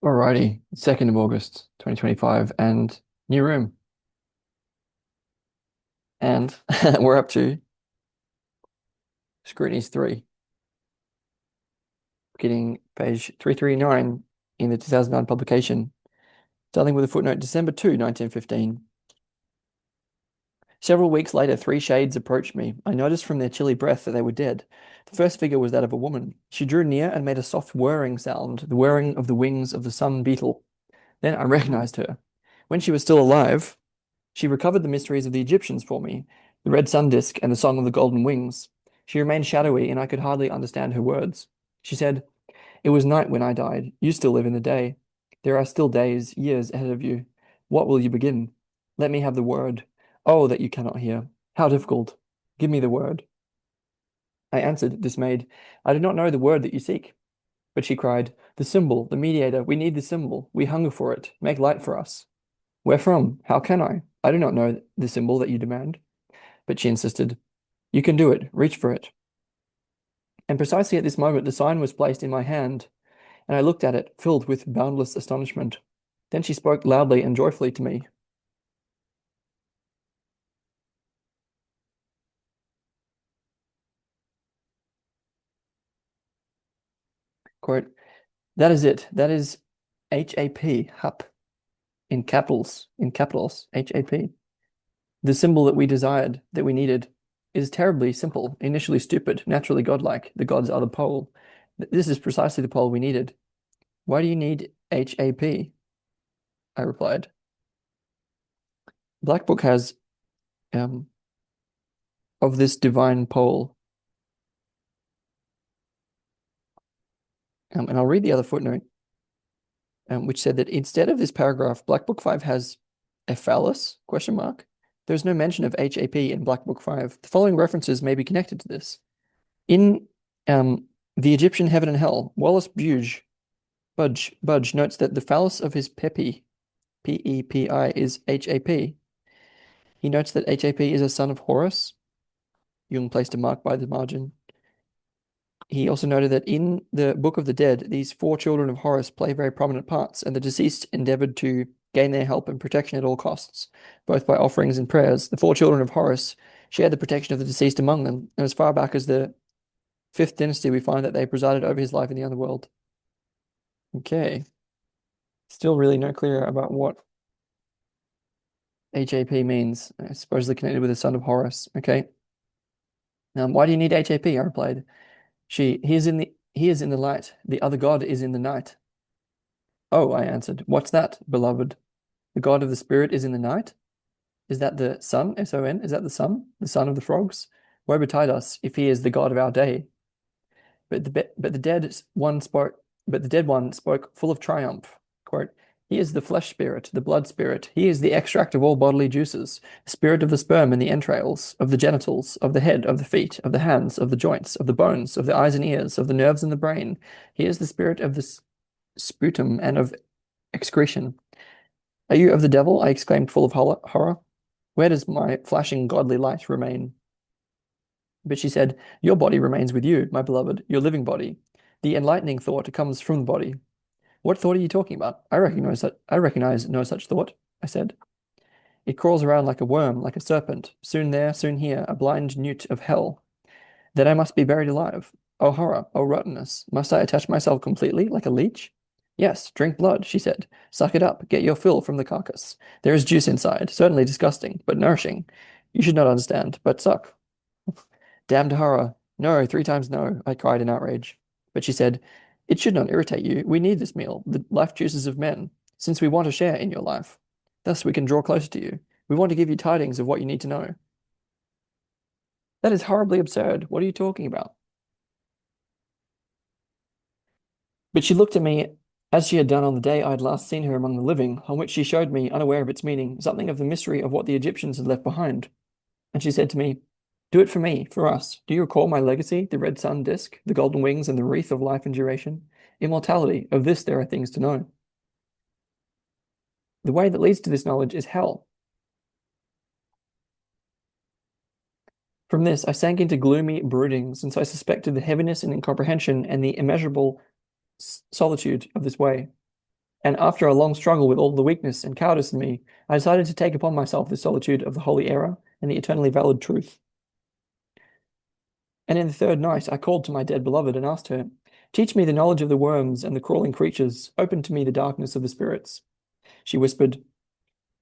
Alrighty, 2nd of August, 2025, and new room. And we're up to Scrutinies 3, getting page 339 in the 2009 publication, starting with a footnote December 2, 1915. Several weeks later, three shades approached me. I noticed from their chilly breath that they were dead. The first figure was that of a woman. She drew near and made a soft whirring sound, the whirring of the wings of the sun beetle. Then I recognized her. When she was still alive, she recovered the mysteries of the Egyptians for me, the red sun disk and the song of the golden wings. She remained shadowy, and I could hardly understand her words. She said, "It was night when I died. You still live in the day. There are still days, years ahead of you. What will you begin? Let me have the word. Oh, that you cannot hear. How difficult. Give me the word." I answered, dismayed, "I do not know the word that you seek." But she cried, "The symbol, the mediator. We need the symbol. We hunger for it. Make light for us." "Where from? How can I? I do not know the symbol that you demand." But she insisted, "You can do it. Reach for it." And precisely at this moment, the sign was placed in my hand, and I looked at it, filled with boundless astonishment. Then she spoke loudly and joyfully to me. Quote, "That is it. That is HAP, HAP, in capitals, HAP. The symbol that we desired, that we needed, is terribly simple, initially stupid, naturally godlike. The gods are the pole. This is precisely the pole we needed. Why do you need HAP?" I replied. Black Book has um, of this divine pole. And I'll read the other footnote, which said that instead of this paragraph, Black Book 5 has a phallus, question mark. There's no mention of HAP in Black Book 5. The following references may be connected to this. In The Egyptian Heaven and Hell, Wallace Budge notes that the phallus of his Pepi, P-E-P-I, is HAP. He notes that HAP is a son of Horus. Jung placed a mark by the margin. He also noted that in the Book of the Dead, these four children of Horus play very prominent parts, and the deceased endeavored to gain their help and protection at all costs, both by offerings and prayers. The four children of Horus shared the protection of the deceased among them, and as far back as the fifth dynasty, we find that they presided over his life in the underworld. Okay. Still really no clear about what HAP means, supposedly connected with the son of Horus. Okay. Why do you need HAP? I replied. He is in the light. The other God is in the night. Oh, I answered. What's that, beloved? The God of the spirit is in the night? Is that the sun, S-O-N? Is that the sun? The son of the frogs? Woe betide us if he is the God of our day. But the dead one spoke full of triumph. Quote, "He is the flesh spirit, the blood spirit. He is the extract of all bodily juices, the spirit of the sperm and the entrails, of the genitals, of the head, of the feet, of the hands, of the joints, of the bones, of the eyes and ears, of the nerves and the brain. He is the spirit of the sputum and of excretion." "Are you of the devil?" I exclaimed, full of horror. "Where does my flashing godly light remain?" But she said, "Your body remains with you, my beloved, your living body. The enlightening thought comes from the body." "What thought are you talking about? I recognize no such thought," I said. "It crawls around like a worm, like a serpent, soon there, soon here, a blind newt of hell. Then I must be buried alive. Oh horror, oh rottenness. Must I attach myself completely, like a leech?" "Yes, drink blood," she said. "Suck it up, get your fill from the carcass. There is juice inside, certainly disgusting, but nourishing. You should not understand, but suck." "Damned horror. No, three times no," I cried in outrage. But she said, "It should not irritate you. We need this meal, the life juices of men, since we want to share in your life. Thus we can draw closer to you. We want to give you tidings of what you need to know." "That is horribly absurd. What are you talking about?" But she looked at me as she had done on the day I had last seen her among the living, on which she showed me, unaware of its meaning, something of the mystery of what the Egyptians had left behind. And she said to me, "Do it for me, for us. Do you recall my legacy, the red sun disk, the golden wings, and the wreath of life and duration? Immortality, of this there are things to know. The way that leads to this knowledge is hell." From this, I sank into gloomy brooding, since I suspected the heaviness and incomprehension and the immeasurable solitude of this way. And after a long struggle with all the weakness and cowardice in me, I decided to take upon myself the solitude of the holy error and the eternally valid truth. And in the third night, I called to my dead beloved and asked her, teach me the knowledge of the worms and the crawling creatures, open to me the darkness of the spirits. She whispered,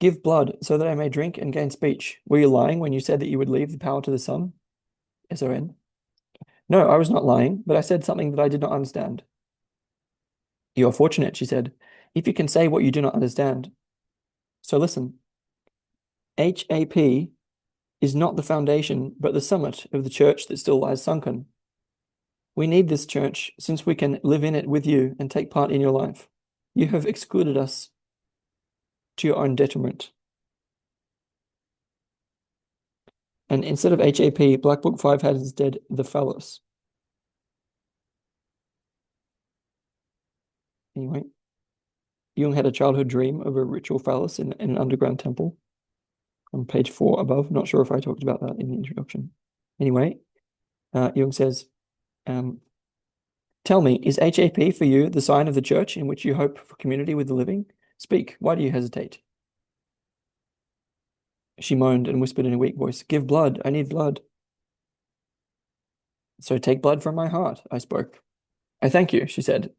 give blood so that I may drink and gain speech. Were you lying when you said that you would leave the power to the sun? S-O-N. No, I was not lying, but I said something that I did not understand. You are fortunate, she said, if you can say what you do not understand. So listen. HAP is not the foundation, but the summit of the church that still lies sunken. We need this church since we can live in it with you and take part in your life. You have excluded us to your own detriment. And instead of HAP, Black Book 5 has instead the phallus. Anyway, Jung had a childhood dream of a ritual phallus in an underground temple. On page 4 above. Not sure if I talked about that in the introduction. Anyway, Jung says, tell me, is HAP for you the sign of the church in which you hope for community with the living? Speak, why do you hesitate? She moaned and whispered in a weak voice, give blood, I need blood. So take blood from my heart, I spoke. I thank you, she said.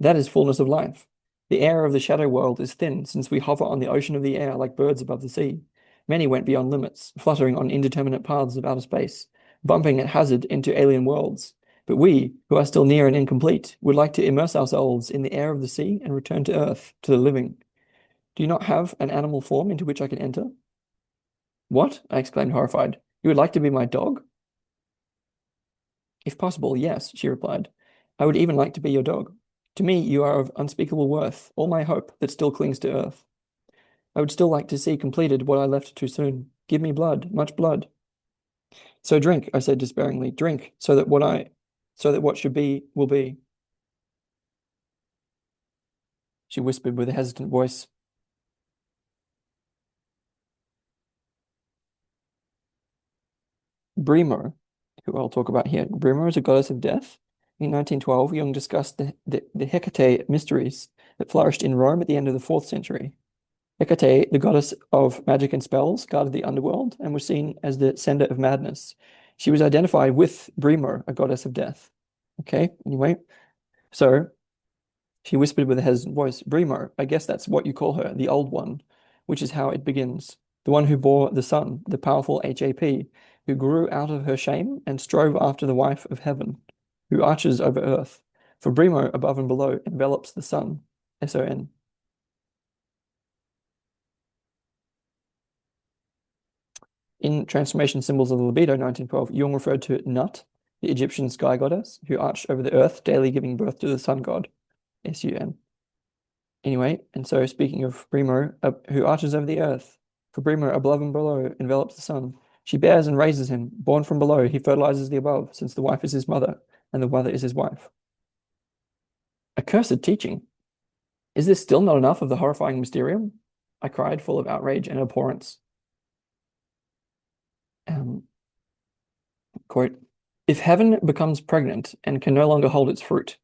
That is fullness of life. The air of the shadow world is thin, since we hover on the ocean of the air like birds above the sea. Many went beyond limits, fluttering on indeterminate paths of outer space, bumping at hazard into alien worlds. But we, who are still near and incomplete, would like to immerse ourselves in the air of the sea and return to Earth, to the living. Do you not have an animal form into which I can enter? What? I exclaimed, horrified. You would like to be my dog? If possible, yes, she replied. I would even like to be your dog. To me, you are of unspeakable worth, all my hope that still clings to Earth. I would still like to see completed what I left too soon. Give me blood, much blood. So drink, I said despairingly, drink, so that what should be will be. She whispered with a hesitant voice. Brimo, who I'll talk about here. Brimo is a goddess of death. In 1912, Jung discussed the Hecate mysteries that flourished in Rome at the end of the 4th century. Hecate, the goddess of magic and spells, guarded the underworld and was seen as the sender of madness. She was identified with Brimo, a goddess of death. Okay, anyway. So she whispered with a hesitant voice, Brimo, I guess that's what you call her, the old one, which is how it begins. The one who bore the sun, the powerful HAP, who grew out of her shame and strove after the wife of heaven, who arches over earth. For Brimo, above and below, envelops the sun, S-O-N. In Transformation Symbols of the Libido, 1912, Jung referred to Nut, the Egyptian sky goddess, who arched over the earth, daily giving birth to the sun god, S-U-N. Anyway, and so speaking of Brimo, who arches over the earth, for Brimo, above and below, envelops the sun. She bears and raises him. Born from below, he fertilizes the above, since the wife is his mother, and the mother is his wife. Accursed teaching. Is this still not enough of the horrifying mysterium? I cried, full of outrage and abhorrence. Quote, if heaven becomes pregnant and can no longer hold its fruit,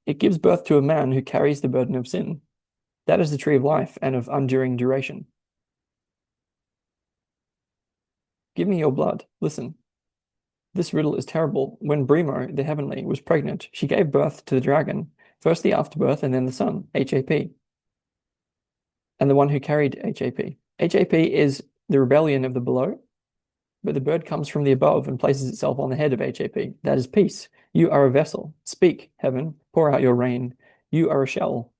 it gives birth to a man who carries the burden of sin. That is the tree of life and of unduring duration. Give me your blood. Listen. This riddle is terrible. When Brimo, the heavenly, was pregnant, she gave birth to the dragon, first the afterbirth and then the son, HAP, and the one who carried HAP. HAP is the rebellion of the below, but the bird comes from the above and places itself on the head of HAP. That is peace. You are a vessel. Speak, heaven, pour out your rain. You are a shell.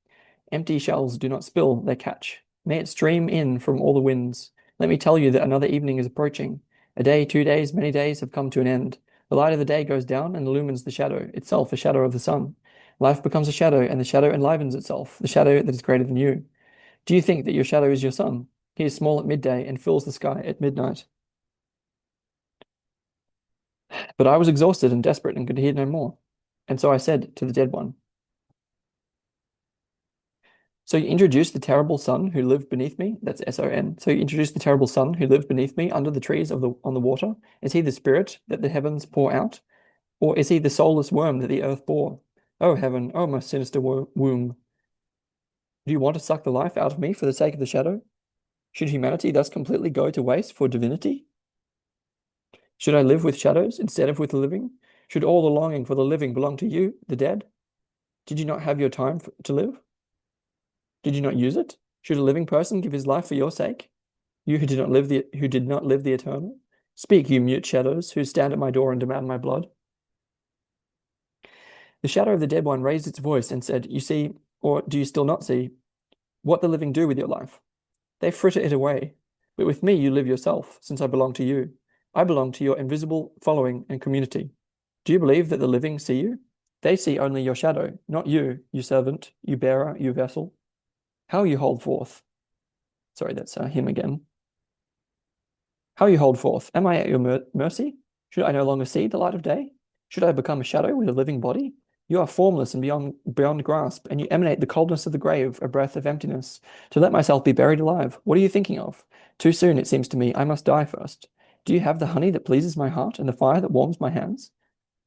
Empty shells do not spill, they catch. May it stream in from all the winds. Let me tell you that another evening is approaching. A day, 2 days, many days have come to an end. The light of the day goes down and illumines the shadow, itself a shadow of the sun. Life becomes a shadow, and the shadow enlivens itself, the shadow that is greater than you. Do you think that your shadow is your sun? He is small at midday and fills the sky at midnight. But I was exhausted and desperate and could hear no more. And so I said to the dead one, so you introduced the terrible sun who lived beneath me. That's S-O-N. So you introduced the terrible sun who lived beneath me under the trees on the water. Is he the spirit that the heavens pour out? Or is he the soulless worm that the earth bore? Oh, heaven, oh, most sinister womb. Do you want to suck the life out of me for the sake of the shadow? Should humanity thus completely go to waste for divinity? Should I live with shadows instead of with the living? Should all the longing for the living belong to you, the dead? Did you not have your time to live? Did you not use it? Should a living person give his life for your sake? You who did not live the eternal? Speak, you mute shadows who stand at my door and demand my blood. The shadow of the dead one raised its voice and said, You see, or do you still not see, what the living do with your life? They fritter it away. But with me you live yourself, since I belong to you. I belong to your invisible following and community. Do you believe that the living see you? They see only your shadow, not you, you servant, you bearer, you vessel. How you hold forth. Sorry, that's him again. How you hold forth. Am I at your mercy? Should I no longer see the light of day? Should I become a shadow with a living body? You are formless and beyond grasp, and you emanate the coldness of the grave, a breath of emptiness. To let myself be buried alive, what are you thinking of? Too soon, it seems to me, I must die first. Do you have the honey that pleases my heart and the fire that warms my hands?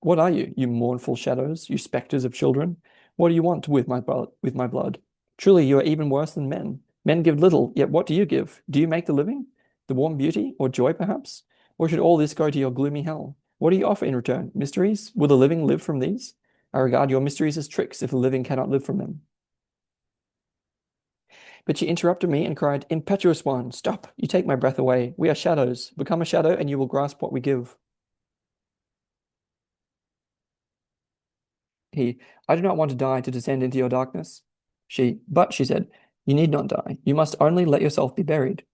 What are you, you mournful shadows, you spectres of children? What do you want with my blood? Truly, you are even worse than men. Men give little, yet what do you give? Do you make the living? The warm beauty, or joy, perhaps? Or should all this go to your gloomy hell? What do you offer in return? Mysteries? Will the living live from these? I regard your mysteries as tricks if the living cannot live from them. But she interrupted me and cried, Impetuous one, stop! You take my breath away. We are shadows. Become a shadow, and you will grasp what we give. He, I do not want to die to descend into your darkness. But, she said, you need not die. You must only let yourself be buried.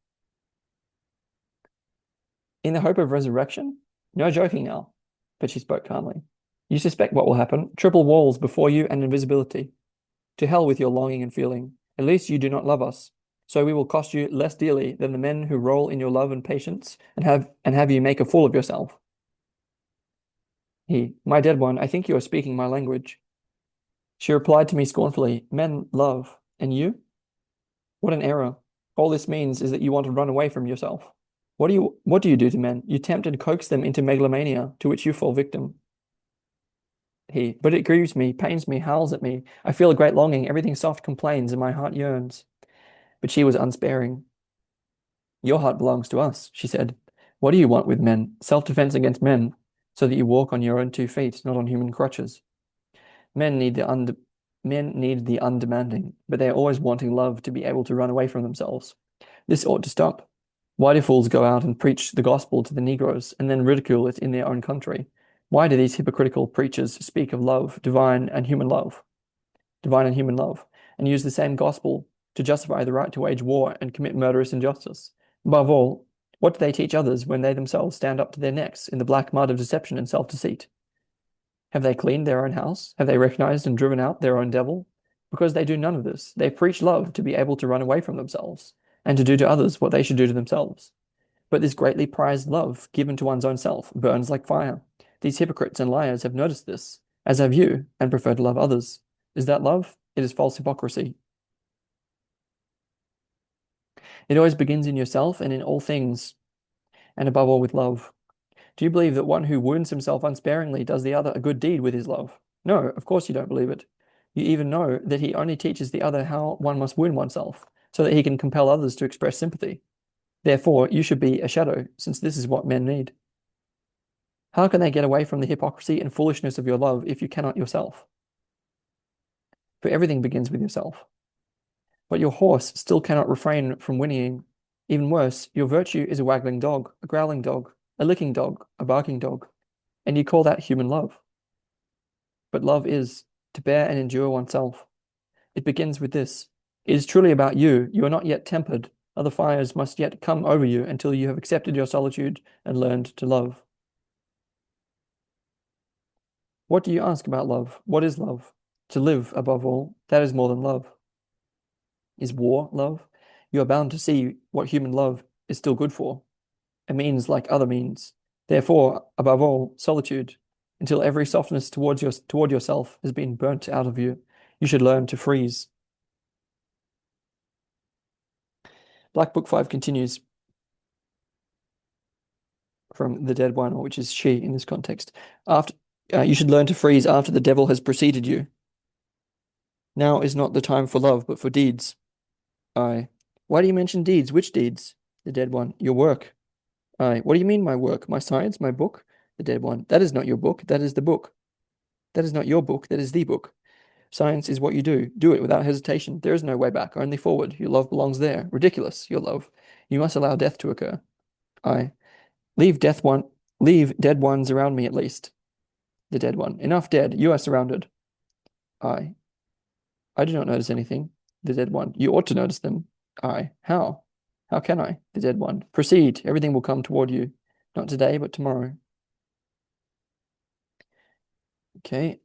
In the hope of resurrection? No joking now. But she spoke calmly. You suspect what will happen. Triple walls before you and invisibility. To hell with your longing and feeling. At least you do not love us. So we will cost you less dearly than the men who roll in your love and patience and have you make a fool of yourself. He, my dead one, I think you are speaking my language. She replied to me scornfully, Men love, and you? What an error. All this means is that you want to run away from yourself. What do you do to men? You tempt and coax them into megalomania, to which you fall victim. He, but it grieves me, pains me, howls at me. I feel a great longing, everything soft complains, and my heart yearns. But she was unsparing. Your heart belongs to us, she said. What do you want with men? Self-defense against men, so that you walk on your own 2 feet, not on human crutches. Men need the undemanding, but they are always wanting love to be able to run away from themselves. This ought to stop. Why do fools go out and preach the gospel to the Negroes and then ridicule it in their own country? Why do these hypocritical preachers speak of love, divine and human love, and use the same gospel to justify the right to wage war and commit murderous injustice? Above all, what do they teach others when they themselves stand up to their necks in the black mud of deception and self-deceit? Have they cleaned their own house? Have they recognized and driven out their own devil? Because they do none of this. They preach love to be able to run away from themselves and to do to others what they should do to themselves. But this greatly prized love given to one's own self burns like fire. These hypocrites and liars have noticed this, as have you, and prefer to love others. Is that love? It is false hypocrisy. It always begins in yourself and in all things, and above all with love. Do you believe that one who wounds himself unsparingly does the other a good deed with his love? No, of course you don't believe it. You even know that he only teaches the other how one must wound oneself, so that he can compel others to express sympathy. Therefore, you should be a shadow, since this is what men need. How can they get away from the hypocrisy and foolishness of your love if you cannot yourself? For everything begins with yourself. But your horse still cannot refrain from whinnying. Even worse, your virtue is a waggling dog, a growling dog, a licking dog, a barking dog, and you call that human love. But love is to bear and endure oneself. It begins with this. It is truly about you. You are not yet tempered. Other fires must yet come over you until you have accepted your solitude and learned to love. What do you ask about love? What is love? To live, above all, that is more than love. Is war love? You are bound to see what human love is still good for. A means like other means. Therefore, above all, solitude, until every softness toward yourself has been burnt out of you. You should learn to freeze. Black Book 5 continues from the dead one, which is she in this context. You should learn to freeze after the devil has preceded you. Now is not the time for love, but for deeds. I. Why do you mention deeds? Which deeds? The dead one. Your work. I. What do you mean, my work? My science? My book? The dead one. That is not your book. That is the book. That is not your book. That is the book. Science is what you do. Do it without hesitation. There is no way back, only forward. Your love belongs there. Ridiculous, your love. You must allow death to occur. I. Leave dead ones around me at least. The dead one. Enough dead. You are surrounded. I. I do not notice anything. The dead one. You ought to notice them. I. How? How can I? The dead one. Proceed. Everything will come toward you. Not today, but tomorrow. Okay.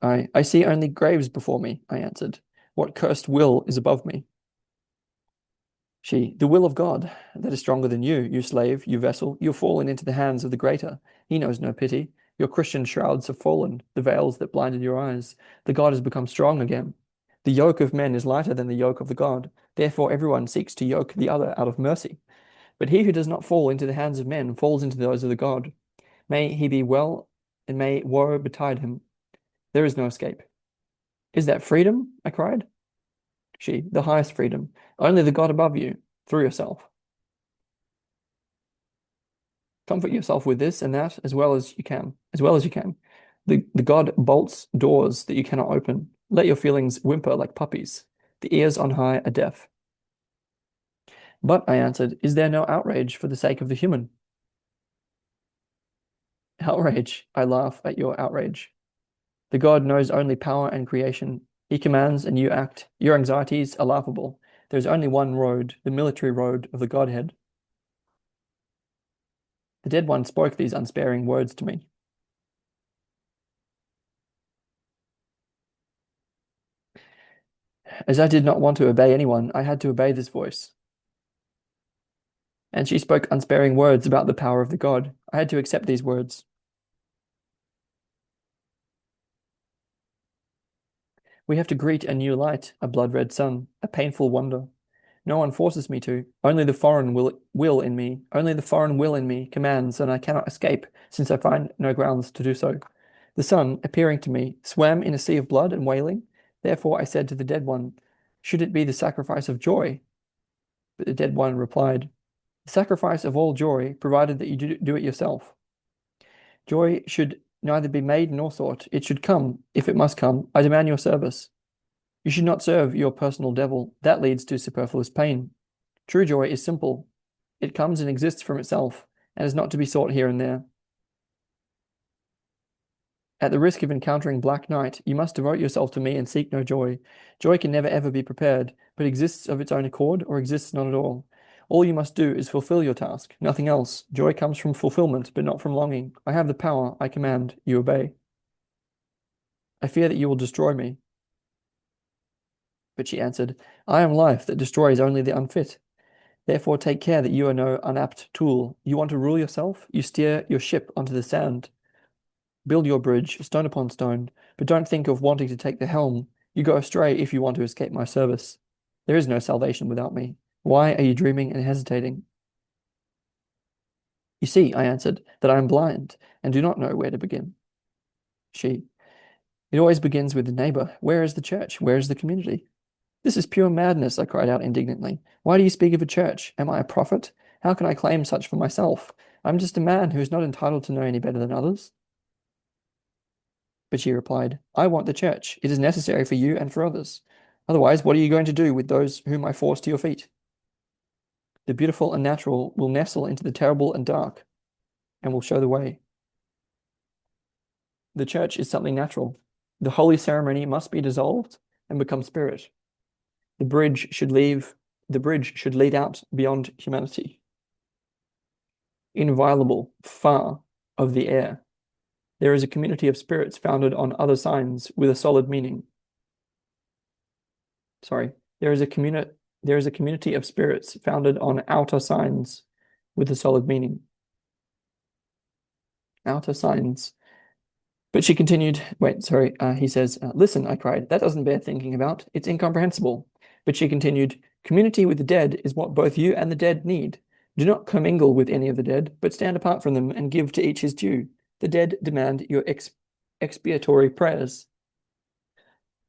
I see only graves before me, I answered. What cursed will is above me? She, the will of God, that is stronger than you, you slave, you vessel. You've fallen into the hands of the greater. He knows no pity. Your Christian shrouds have fallen, the veils that blinded your eyes. The God has become strong again. The yoke of men is lighter than the yoke of the God. Therefore, everyone seeks to yoke the other out of mercy. But he who does not fall into the hands of men falls into those of the God. May he be well, and may woe betide him. There is no escape. Is that freedom? I cried. She, the highest freedom. Only the God above you, through yourself. Comfort yourself with this and that as well as you can. The God bolts doors that you cannot open. Let your feelings whimper like puppies. The ears on high are deaf. But, I answered, is there no outrage for the sake of the human? Outrage. I laugh at your outrage. The God knows only power and creation. He commands and you act. Your anxieties are laughable. There is only one road, the military road of the Godhead. The dead one spoke these unsparing words to me. As I did not want to obey anyone, I had to obey this voice. And she spoke unsparing words about the power of the God. I had to accept these words. We have to greet a new light, a blood-red sun, a painful wonder. No one forces me to. Only the foreign will in me. Only the foreign will in me commands, and I cannot escape, since I find no grounds to do so. The sun, appearing to me, swam in a sea of blood and wailing. Therefore I said to the dead one, should it be the sacrifice of joy? But the dead one replied, the sacrifice of all joy, provided that you do it yourself. Joy should neither be made nor sought. It should come, if it must come. I demand your service. You should not serve your personal devil. That leads to superfluous pain. True joy is simple. It comes and exists from itself, and is not to be sought here and there. At the risk of encountering black night, you must devote yourself to me and seek no joy. Joy can never ever be prepared, but exists of its own accord or exists not at all. All you must do is fulfill your task, nothing else. Joy comes from fulfillment, but not from longing. I have the power, I command, you obey. I fear that you will destroy me. But she answered, I am life that destroys only the unfit. Therefore take care that you are no unapt tool. You want to rule yourself? You steer your ship onto the sand. Build your bridge, stone upon stone, but don't think of wanting to take the helm. You go astray if you want to escape my service. There is no salvation without me. Why are you dreaming and hesitating? You see, I answered, that I am blind and do not know where to begin. She, it always begins with the neighbor. Where is the church? Where is the community? This is pure madness, I cried out indignantly. Why do you speak of a church? Am I a prophet? How can I claim such for myself? I'm just a man who is not entitled to know any better than others. But she replied, I want the church. It is necessary for you and for others. Otherwise, what are you going to do with those whom I force to your feet? The beautiful and natural will nestle into the terrible and dark, and will show the way. The church is something natural. The holy ceremony must be dissolved and become spirit. The bridge should lead out beyond humanity. Inviolable, far of the air. There is a community of spirits founded on other signs with a solid meaning. There is a community of spirits founded on outer signs with a solid meaning. Outer signs. But she continued, he says, listen, I cried, that doesn't bear thinking about. It's incomprehensible. But she continued, community with the dead is what both you and the dead need. Do not commingle with any of the dead, but stand apart from them and give to each his due. The dead demand your expiatory prayers.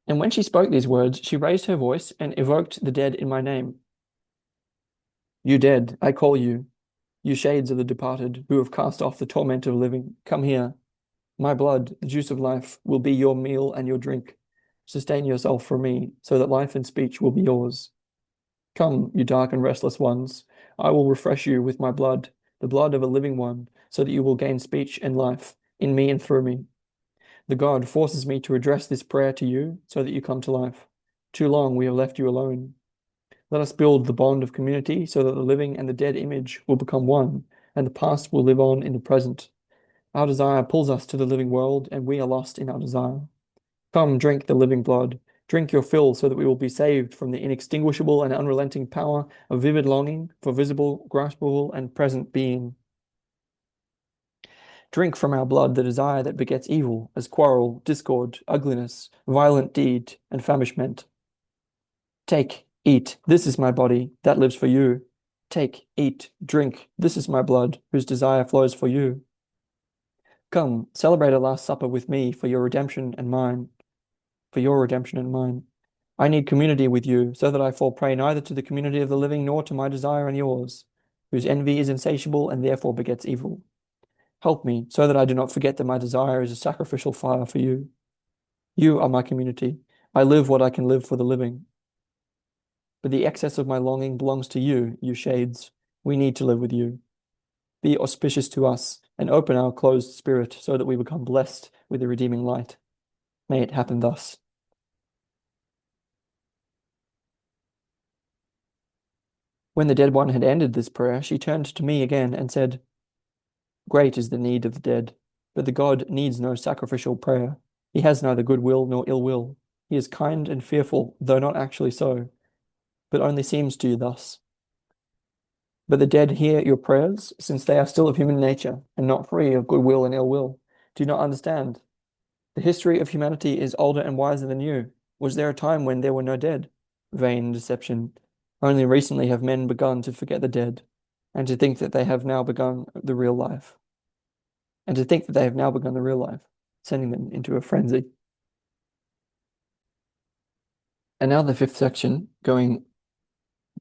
And when she spoke these words, she raised her voice and evoked the dead in my name. You dead, I call you. You shades of the departed, who have cast off the torment of living, come here. My blood, the juice of life, will be your meal and your drink. Sustain yourself for me, so that life and speech will be yours. Come, you dark and restless ones, I will refresh you with my blood, the blood of a living one, so that you will gain speech and life, in me and through me. The God forces me to address this prayer to you, so that you come to life. Too long we have left you alone. Let us build the bond of community so that the living and the dead image will become one, and the past will live on in the present. Our desire pulls us to the living world, and we are lost in our desire. Come, drink the living blood. Drink your fill so that we will be saved from the inextinguishable and unrelenting power of vivid longing for visible, graspable, and present being. Drink from our blood the desire that begets evil, as quarrel, discord, ugliness, violent deed, and famishment. Take, eat, this is my body, that lives for you. Take, eat, drink, this is my blood, whose desire flows for you. Come, celebrate a last supper with me for your redemption and mine. For your redemption and mine. I need community with you, so that I fall prey neither to the community of the living nor to my desire and yours, whose envy is insatiable and therefore begets evil. Help me, so that I do not forget that my desire is a sacrificial fire for you. You are my community. I live what I can live for the living. But the excess of my longing belongs to you, you shades. We need to live with you. Be auspicious to us, and open our closed spirit so that we become blessed with the redeeming light. May it happen thus. When the dead one had ended this prayer, she turned to me again and said, Great is the need of the dead, but the God needs no sacrificial prayer. He has neither good will nor ill will. He is kind and fearful, though not actually so, but only seems to you thus. But the dead hear your prayers, since they are still of human nature, and not free of good will and ill will. Do you not understand? The history of humanity is older and wiser than you. Was there a time when there were no dead? Vain deception. Only recently have men begun to forget the dead, and to think that they have now begun the real life. Sending them into a frenzy. And now the fifth section, going,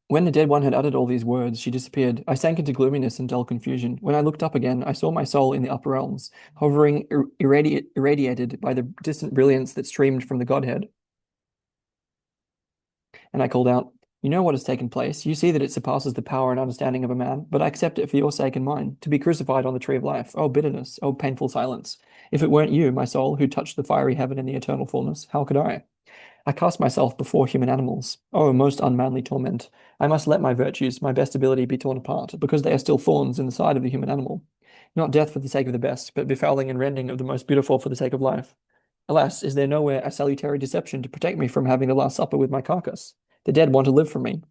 when the dead one had uttered all these words, she disappeared. I sank into gloominess and dull confusion. When I looked up again, I saw my soul in the upper realms, hovering irradiated by the distant brilliance that streamed from the Godhead. And I called out, You know what has taken place. You see that it surpasses the power and understanding of a man, but I accept it for your sake and mine, to be crucified on the tree of life. Oh, bitterness, oh, painful silence. If it weren't you, my soul, who touched the fiery heaven and the eternal fullness, how could I? I cast myself before human animals. Oh, most unmanly torment. I must let my virtues, my best ability be torn apart, because they are still thorns in the side of the human animal. Not death for the sake of the best, but befouling and rending of the most beautiful for the sake of life. Alas, is there nowhere a salutary deception to protect me from having the last supper with my carcass? The dead want to live from me.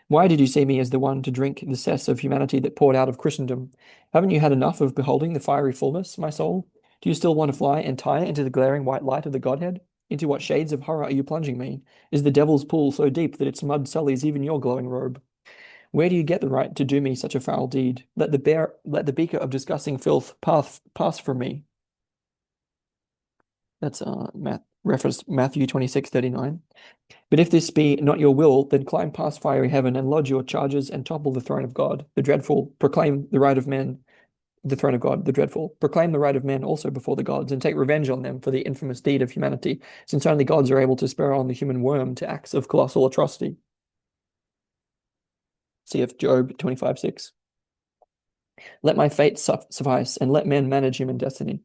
Why did you see me as the one to drink the cess of humanity that poured out of Christendom? Haven't you had enough of beholding the fiery fullness, my soul? Do you still want to fly entire into the glaring white light of the Godhead? Into what shades of horror are you plunging me? Is the devil's pool so deep that its mud sullies even your glowing robe? Where do you get the right to do me such a foul deed? Let the beaker of disgusting filth pass from me. That's reference Matthew 26:39. But if this be not your will, then climb past fiery heaven and lodge your charges and topple the throne of God, the dreadful. Proclaim the right of men, the throne of God, the dreadful. Proclaim the right of men also before the gods, and take revenge on them for the infamous deed of humanity, since only gods are able to spur on the human worm to acts of colossal atrocity. Cf. Job 25:6. Let my fate suffice, and let men manage human destiny.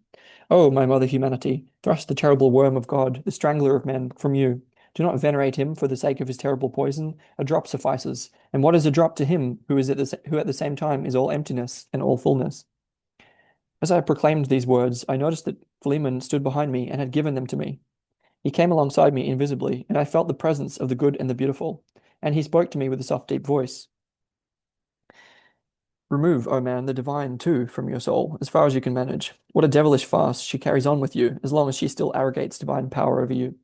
Oh, my mother humanity, thrust the terrible worm of God, the strangler of men, from you. Do not venerate him for the sake of his terrible poison. A drop suffices. And what is a drop to him who at the same time is all emptiness and all fullness? As I proclaimed these words, I noticed that Philemon stood behind me and had given them to me. He came alongside me invisibly, and I felt the presence of the good and the beautiful. And he spoke to me with a soft, deep voice. Remove, O man, the divine too from your soul, as far as you can manage. What a devilish farce she carries on with you, as long as she still arrogates divine power over you.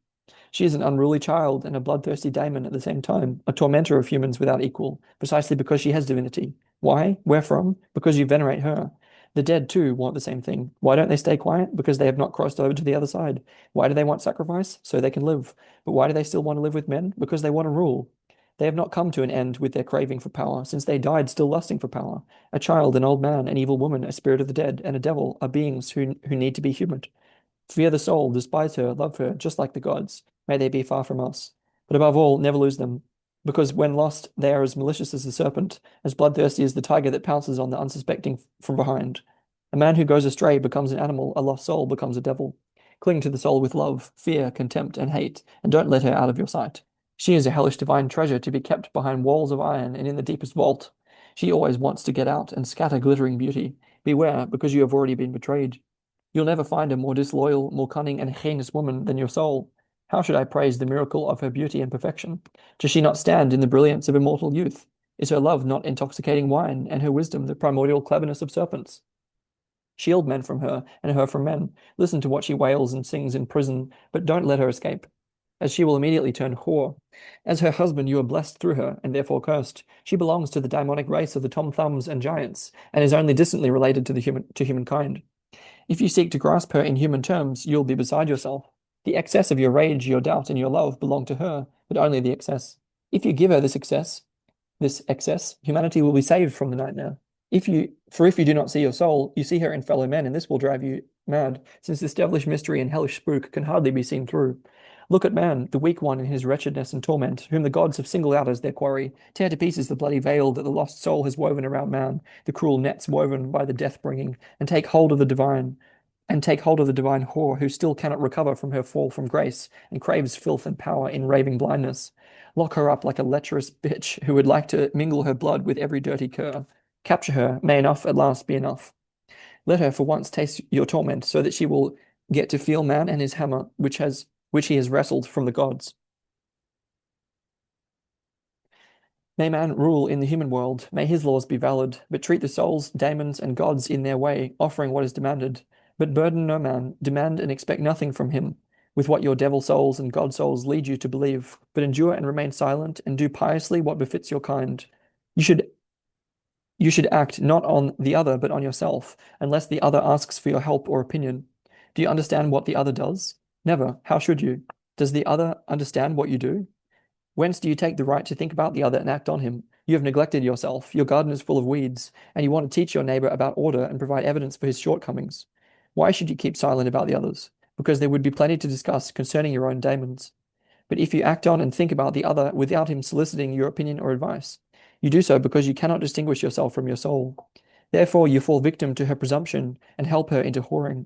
She is an unruly child and a bloodthirsty daemon at the same time, a tormentor of humans without equal, precisely because she has divinity. Why? Where from? Because you venerate her. The dead too want the same thing. Why don't they stay quiet? Because they have not crossed over to the other side. Why do they want sacrifice? So they can live. But why do they still want to live with men? Because they want to rule. They have not come to an end with their craving for power, since they died still lusting for power. A child, an old man, an evil woman, a spirit of the dead, and a devil are beings who need to be humored. Fear the soul, despise her, love her, just like the gods. May they be far from us. But above all, never lose them, because when lost, they are as malicious as the serpent, as bloodthirsty as the tiger that pounces on the unsuspecting from behind. A man who goes astray becomes an animal, a lost soul becomes a devil. Cling to the soul with love, fear, contempt, and hate, and don't let her out of your sight. She is a hellish divine treasure to be kept behind walls of iron and in the deepest vault. She always wants to get out and scatter glittering beauty. Beware, because you have already been betrayed. You'll never find a more disloyal, more cunning, and heinous woman than your soul. How should I praise the miracle of her beauty and perfection? Does she not stand in the brilliance of immortal youth? Is her love not intoxicating wine, and her wisdom the primordial cleverness of serpents? Shield men from her, and her from men. Listen to what she wails and sings in prison, but don't let her escape, as she will immediately turn whore. As her husband, you are blessed through her, and therefore cursed. She belongs to the daimonic race of the Tom Thumbs and giants, and is only distantly related to humankind. If you seek to grasp her in human terms, you'll be beside yourself. The excess of your rage, your doubt, and your love belong to her, but only the excess. If you give her this excess, humanity will be saved from the nightmare. For if you do not see your soul, you see her in fellow men, and this will drive you mad, since this devilish mystery and hellish spook can hardly be seen through. Look at man, the weak one in his wretchedness and torment, whom the gods have singled out as their quarry. Tear to pieces the bloody veil that the lost soul has woven around man, the cruel nets woven by the death-bringing, and take hold of the divine whore who still cannot recover from her fall from grace and craves filth and power in raving blindness. Lock her up like a lecherous bitch who would like to mingle her blood with every dirty cur. Capture her, may enough at last be enough. Let her for once taste your torment, so that she will get to feel man and his hammer, which he has wrestled from the gods. May man rule in the human world, may his laws be valid, but treat the souls, daemons, and gods in their way, offering what is demanded. But burden no man, demand and expect nothing from him, with what your devil souls and god souls lead you to believe, but endure and remain silent, and do piously what befits your kind. You should you should act not on the other, but on yourself, unless the other asks for your help or opinion. Do you understand what the other does? Never. How should you? Does the other understand what you do? Whence do you take the right to think about the other and act on him? You have neglected yourself, your garden is full of weeds, and you want to teach your neighbor about order and provide evidence for his shortcomings. Why should you keep silent about the others? Because there would be plenty to discuss concerning your own daemons. But if you act on and think about the other without him soliciting your opinion or advice, you do so because you cannot distinguish yourself from your soul. Therefore, you fall victim to her presumption and help her into whoring.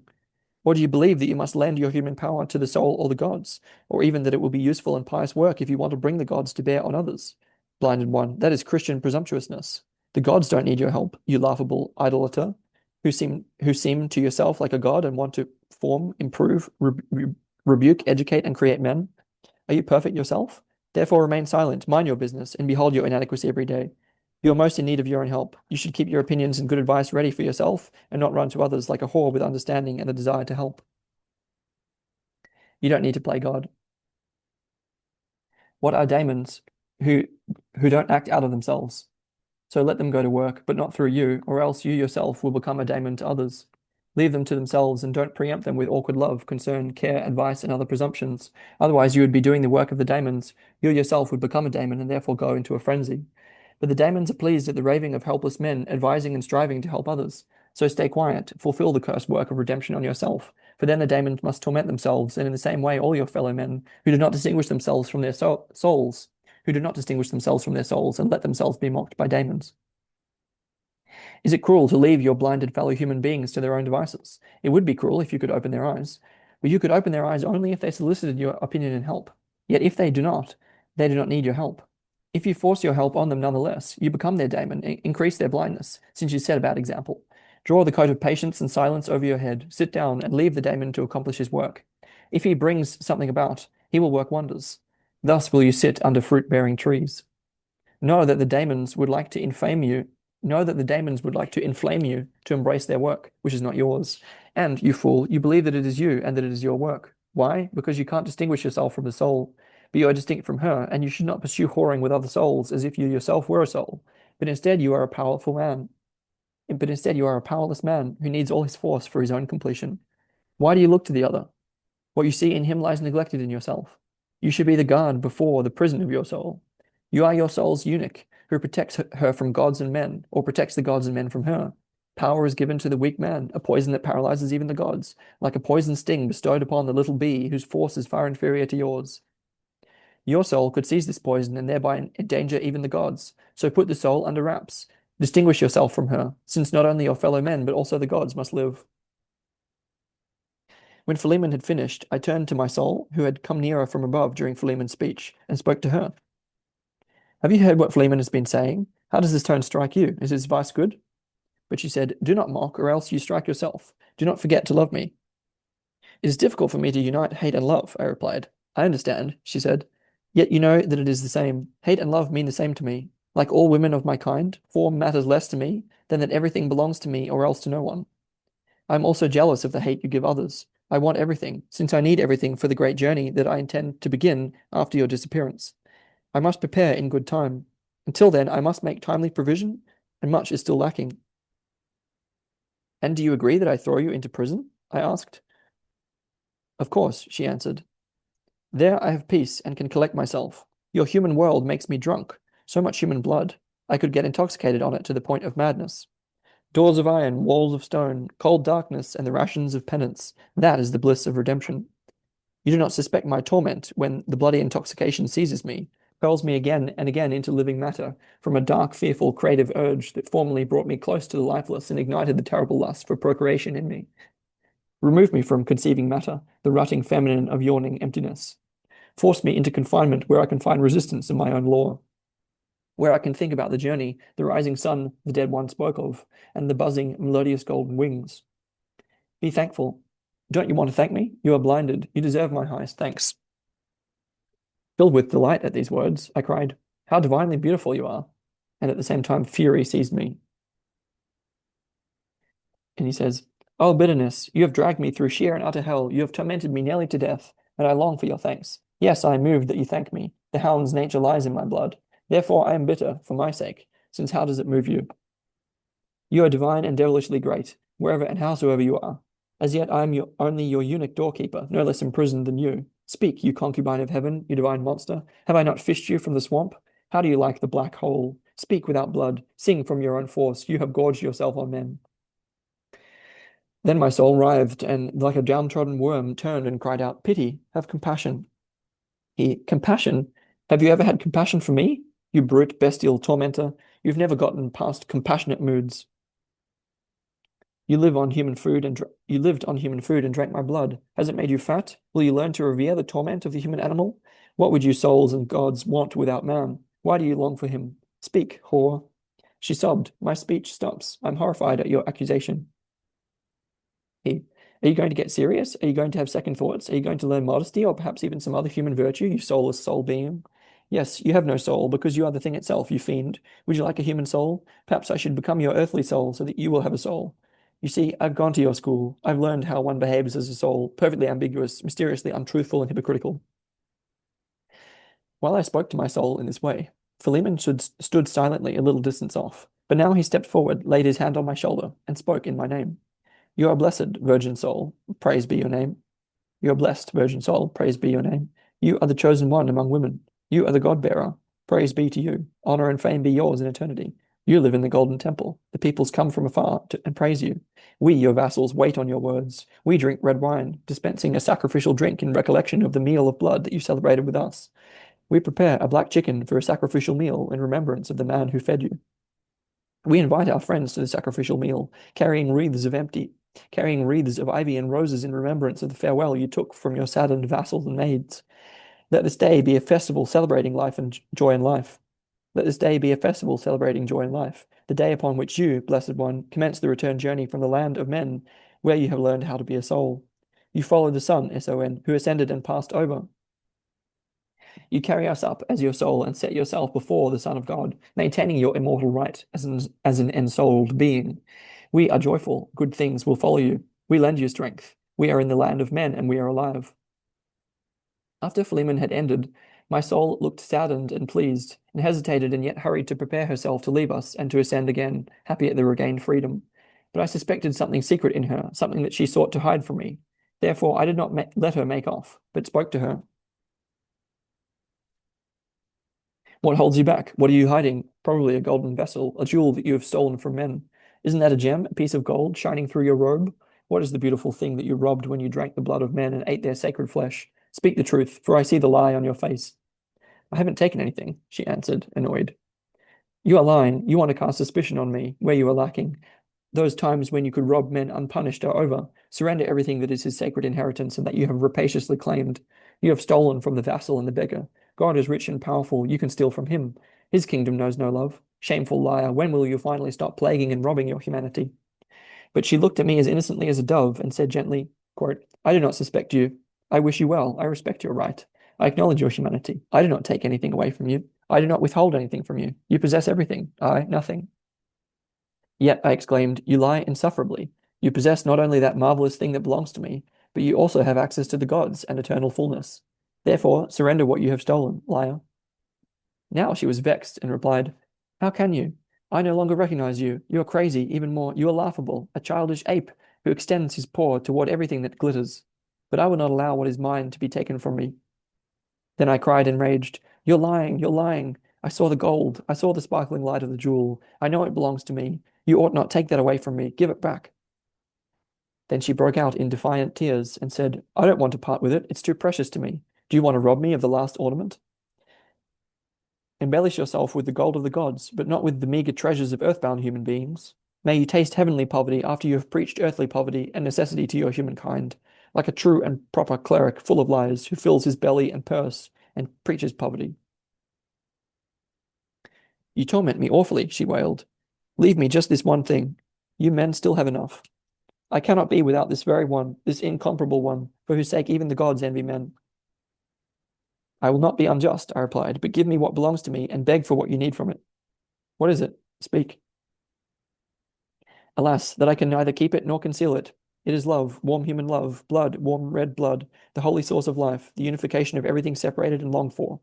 Or do you believe that you must lend your human power to the soul or the gods, or even that it will be useful and pious work if you want to bring the gods to bear on others? Blinded one, that is Christian presumptuousness. The gods don't need your help, you laughable idolater, who seem to yourself like a god and want to form, improve, rebuke, educate, and create men. Are you perfect yourself? Therefore remain silent, mind your business, and behold your inadequacy every day. You are most in need of your own help. You should keep your opinions and good advice ready for yourself, and not run to others like a whore with understanding and a desire to help. You don't need to play God. What are daemons who don't act out of themselves? So let them go to work, but not through you, or else you yourself will become a daemon to others. Leave them to themselves and don't preempt them with awkward love, concern, care, advice, and other presumptions. Otherwise, you would be doing the work of the daemons. You yourself would become a daemon and therefore go into a frenzy. But the daemons are pleased at the raving of helpless men, advising and striving to help others. So stay quiet, fulfill the cursed work of redemption on yourself, for then the daemons must torment themselves, and in the same way all your fellow men, who do not distinguish themselves from their souls, and let themselves be mocked by daemons. Is it cruel to leave your blinded fellow human beings to their own devices? It would be cruel if you could open their eyes. But you could open their eyes only if they solicited your opinion and help. Yet if they do not need your help. If you force your help on them nonetheless, you become their daemon, increase their blindness, since you set a bad example. Draw the coat of patience and silence over your head, sit down, and leave the daemon to accomplish his work. If he brings something about, he will work wonders. Thus will you sit under fruit-bearing trees. Know that the daemons would like to inflame you to embrace their work, which is not yours. And, you fool, you believe that it is you and that it is your work. Why? Because you can't distinguish yourself from the soul. But you are distinct from her, and you should not pursue whoring with other souls as if you yourself were a soul, but instead you are a powerful man. but instead you are a powerless man who needs all his force for his own completion. Why do you look to the other? What you see in him lies neglected in yourself. You should be the guard before the prison of your soul. You are your soul's eunuch, who protects her from gods and men, or protects the gods and men from her. Power is given to the weak man, a poison that paralyzes even the gods, like a poison sting bestowed upon the little bee whose force is far inferior to yours. Your soul could seize this poison and thereby endanger even the gods. So put the soul under wraps. Distinguish yourself from her, since not only your fellow men, but also the gods must live. When Philemon had finished, I turned to my soul, who had come nearer from above during Philemon's speech, and spoke to her. Have you heard what Philemon has been saying? How does this tone strike you? Is his advice good? But she said, Do not mock, or else you strike yourself. Do not forget to love me. It is difficult for me to unite hate and love, I replied. I understand, she said. Yet you know that it is the same. Hate and love mean the same to me. Like all women of my kind, form matters less to me than that everything belongs to me or else to no one. I am also jealous of the hate you give others. I want everything, since I need everything for the great journey that I intend to begin after your disappearance. I must prepare in good time. Until then, I must make timely provision, and much is still lacking. And do you agree that I throw you into prison? I asked. Of course, she answered. There I have peace and can collect myself. Your human world makes me drunk. So much human blood. I could get intoxicated on it to the point of madness. Doors of iron, walls of stone, cold darkness, and the rations of penance. That is the bliss of redemption. You do not suspect my torment when the bloody intoxication seizes me, hurls me again and again into living matter, from a dark, fearful, creative urge that formerly brought me close to the lifeless and ignited the terrible lust for procreation in me. Remove me from conceiving matter, the rutting feminine of yawning emptiness. Force me into confinement where I can find resistance in my own law, where I can think about the journey, the rising sun the dead one spoke of, and the buzzing, melodious golden wings. Be thankful. Don't you want to thank me? You are blinded. You deserve my highest thanks. Filled with delight at these words, I cried, How divinely beautiful you are! And at the same time, fury seized me. And he says, Oh, bitterness, you have dragged me through sheer and utter hell. You have tormented me nearly to death, and I long for your thanks. Yes, I am moved that you thank me. The hound's nature lies in my blood. Therefore I am bitter for my sake, since how does it move you? You are divine and devilishly great, wherever and howsoever you are. As yet I am only your eunuch doorkeeper, no less imprisoned than you. Speak, you concubine of heaven, you divine monster. Have I not fished you from the swamp? How do you like the black hole? Speak without blood. Sing from your own force. You have gorged yourself on men. Then my soul writhed, and like a downtrodden worm, turned and cried out, Pity, have compassion. Compassion? Have you ever had compassion for me? You brute, bestial tormentor. You've never gotten past compassionate moods. You lived on human food and drank my blood. Has it made you fat? Will you learn to revere the torment of the human animal? What would you souls and gods want without man? Why do you long for him? Speak, whore. She sobbed. My speech stops. I'm horrified at your accusation. Are you going to get serious? Are you going to have second thoughts? Are you going to learn modesty or perhaps even some other human virtue, you soulless soul being? Yes, you have no soul because you are the thing itself, you fiend. Would you like a human soul? Perhaps I should become your earthly soul so that you will have a soul. You see, I've gone to your school. I've learned how one behaves as a soul, perfectly ambiguous, mysteriously untruthful, and hypocritical. While I spoke to my soul in this way, Philemon stood silently a little distance off, but now he stepped forward, laid his hand on my shoulder, and spoke in my name. You are blessed, virgin soul, praise be your name. You are blessed, virgin soul, praise be your name. You are the chosen one among women. You are the God-bearer. Praise be to you. Honor and fame be yours in eternity. You live in the golden temple. The peoples come from afar and praise you. We, your vassals, wait on your words. We drink red wine, dispensing a sacrificial drink in recollection of the meal of blood that you celebrated with us. We prepare a black chicken for a sacrificial meal in remembrance of the man who fed you. We invite our friends to the sacrificial meal, carrying wreaths of ivy and roses in remembrance of the farewell you took from your saddened vassals and maids. Let this day be a festival celebrating life and joy in life. Let this day be a festival celebrating joy in life, the day upon which you, blessed one, commence the return journey from the land of men, where you have learned how to be a soul. You follow the Son, S-O-N, who ascended and passed over. You carry us up as your soul and set yourself before the Son of God, maintaining your immortal right as an ensouled being. We are joyful. Good things will follow you. We lend you strength. We are in the land of men and we are alive. After Philemon had ended, My soul looked saddened and pleased, and hesitated and yet hurried to prepare herself to leave us and to ascend again, happy at the regained freedom. But I suspected something secret in her, something that she sought to hide from me. Therefore, I did not let her make off, but spoke to her. What holds you back? What are you hiding? Probably a golden vessel, a jewel that you have stolen from men. Isn't that a gem, a piece of gold shining through your robe? What is the beautiful thing that you robbed when you drank the blood of men and ate their sacred flesh? Speak the truth, for I see the lie on your face. I haven't taken anything, she answered, annoyed. You are lying. You want to cast suspicion on me, where you are lacking. Those times when you could rob men unpunished are over. Surrender everything that is his sacred inheritance and that you have rapaciously claimed. You have stolen from the vassal and the beggar. God is rich and powerful. You can steal from him. His kingdom knows no love. Shameful liar, when will you finally stop plaguing and robbing your humanity? But she looked at me as innocently as a dove and said gently, quote, I do not suspect you. I wish you well. I respect your right. I acknowledge your humanity. I do not take anything away from you. I do not withhold anything from you. You possess everything. I, nothing. Yet, I exclaimed, you lie insufferably. You possess not only that marvelous thing that belongs to me, but you also have access to the gods and eternal fullness. Therefore, surrender what you have stolen, liar. Now she was vexed and replied, How can you? I no longer recognize you. You are crazy, even more. You are laughable, a childish ape who extends his paw toward everything that glitters. But I will not allow what is mine to be taken from me. Then I cried enraged, You're lying, you're lying. I saw the gold. I saw the sparkling light of the jewel. I know it belongs to me. You ought not take that away from me. Give it back. Then she broke out in defiant tears and said, I don't want to part with it. It's too precious to me. Do you want to rob me of the last ornament? Embellish yourself with the gold of the gods, but not with the meager treasures of earthbound human beings. May you taste heavenly poverty after you have preached earthly poverty and necessity to your humankind, like a true and proper cleric full of lies who fills his belly and purse and preaches poverty. You torment me awfully, she wailed. Leave me just this one thing. You men still have enough. I cannot be without this very one, this incomparable one, for whose sake even the gods envy men. I will not be unjust, I replied, but give me what belongs to me and beg for what you need from it. What is it? Speak. Alas, that I can neither keep it nor conceal it. It is love, warm human love, blood, warm red blood, the holy source of life, the unification of everything separated and longed for.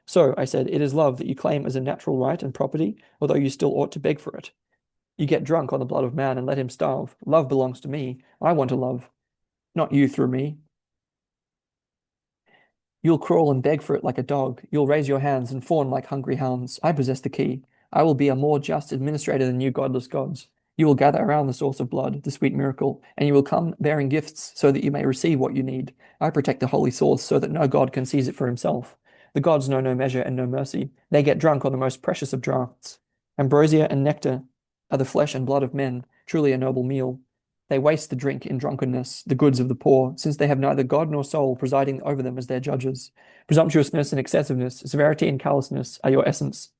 So, I said, it is love that you claim as a natural right and property, although you still ought to beg for it. You get drunk on the blood of man and let him starve. Love belongs to me. I want to love, not you through me. You'll crawl and beg for it like a dog. You'll raise your hands and fawn like hungry hounds. I possess the key. I will be a more just administrator than you godless gods. You will gather around the source of blood, the sweet miracle, and you will come bearing gifts so that you may receive what you need. I protect the holy source so that no god can seize it for himself. The gods know no measure and no mercy. They get drunk on the most precious of draughts. Ambrosia and nectar are the flesh and blood of men, truly a noble meal. They waste the drink in drunkenness, the goods of the poor, since they have neither God nor soul presiding over them as their judges. Presumptuousness and excessiveness, severity and callousness are your essence.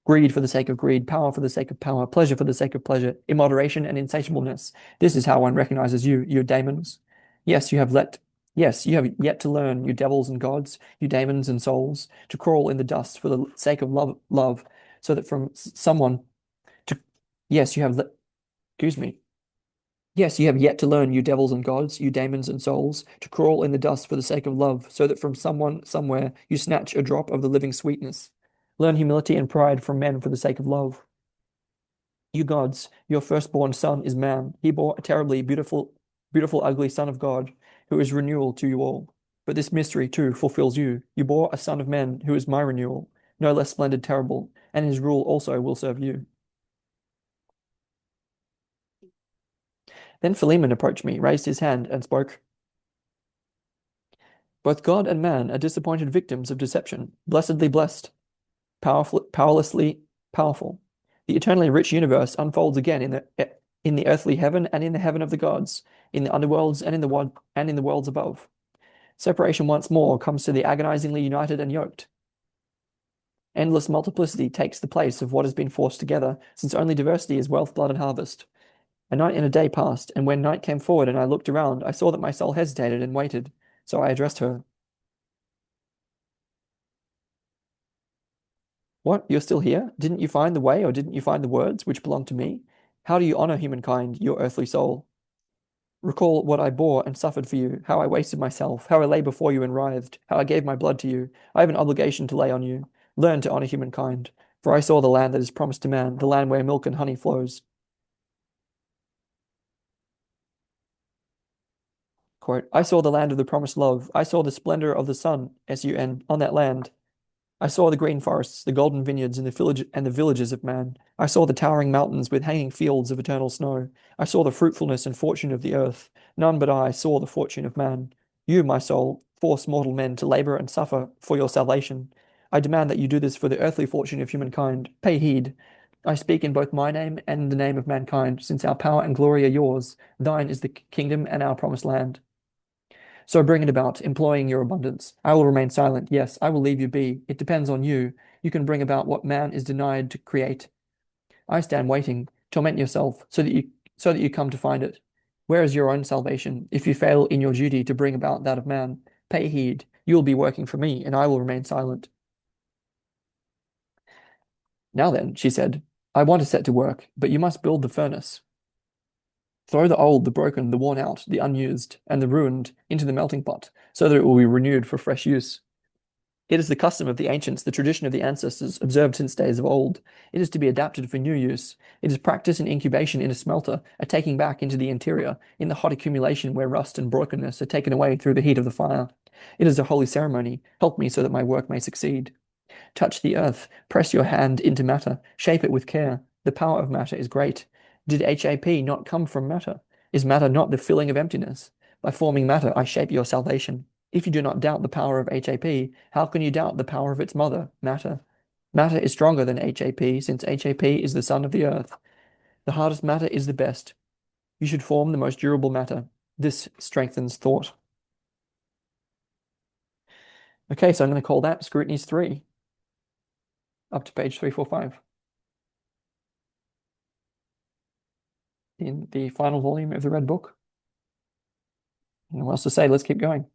Greed for the sake of greed, power for the sake of power, pleasure for the sake of pleasure, immoderation and insatiableness. This is how one recognizes you, you daemons. Yes, you have yet to learn, you devils and gods, you daemons and souls, to crawl in the dust for the sake of love, so that from someone to, yes, you have, excuse me. Yes, you have yet to learn, you devils and gods, you daemons and souls, to crawl in the dust for the sake of love, so that from someone, somewhere, you snatch a drop of the living sweetness. Learn humility and pride from men for the sake of love. You gods, your firstborn son is man. He bore a terribly beautiful, ugly son of God, who is renewal to you all. But this mystery, too, fulfills you. You bore a son of men, who is my renewal, no less splendid, terrible, and his rule also will serve you. Then Philemon approached me, raised his hand, and spoke. Both God and man are disappointed victims of deception, blessedly blessed, powerlessly powerful. The eternally rich universe unfolds again in the earthly heaven and in the heaven of the gods, in the underworlds and in the worlds above. Separation once more comes to the agonizingly united and yoked. Endless multiplicity takes the place of what has been forced together, since only diversity is wealth, blood, and harvest. A night and a day passed, and when night came forward and I looked around, I saw that my soul hesitated and waited. So I addressed her. What, you're still here? Didn't you find the way, or didn't you find the words which belong to me? How do you honor humankind, your earthly soul? Recall what I bore and suffered for you, how I wasted myself, how I lay before you and writhed, how I gave my blood to you. I have an obligation to lay on you. Learn to honor humankind. For I saw the land that is promised to man, the land where milk and honey flows. Quote, I saw the land of the promised love. I saw the splendor of the sun, sun, on that land. I saw the green forests, the golden vineyards, and the villages of man. I saw the towering mountains with hanging fields of eternal snow. I saw the fruitfulness and fortune of the earth. None but I saw the fortune of man. You, my soul, force mortal men to labor and suffer for your salvation. I demand that you do this for the earthly fortune of humankind. Pay heed. I speak in both my name and in the name of mankind, since our power and glory are yours. Thine is the kingdom and our promised land. So bring it about, employing your abundance. I will remain silent. Yes, I will leave you be. It depends on you. You can bring about what man is denied to create. I stand waiting. Torment yourself so that you come to find it. Where is your own salvation? If you fail in your duty to bring about that of man, pay heed. You will be working for me, and I will remain silent. Now then, she said, I want to set to work, but you must build the furnace. Throw the old, the broken, the worn out, the unused, and the ruined into the melting pot, so that it will be renewed for fresh use. It is the custom of the ancients, the tradition of the ancestors, observed since days of old. It is to be adapted for new use. It is practice and incubation in a smelter, a taking back into the interior, in the hot accumulation where rust and brokenness are taken away through the heat of the fire. It is a holy ceremony. Help me so that my work may succeed. Touch the earth, press your hand into matter, shape it with care. The power of matter is great. Did HAP not come from matter? Is matter not the filling of emptiness? By forming matter, I shape your salvation. If you do not doubt the power of HAP, how can you doubt the power of its mother, matter? Matter is stronger than HAP, since HAP is the son of the earth. The hardest matter is the best. You should form the most durable matter. This strengthens thought. Okay, so I'm going to call that Scrutinies 3, up to page 345 in the final volume of the Red Book. And what else to say? Let's keep going.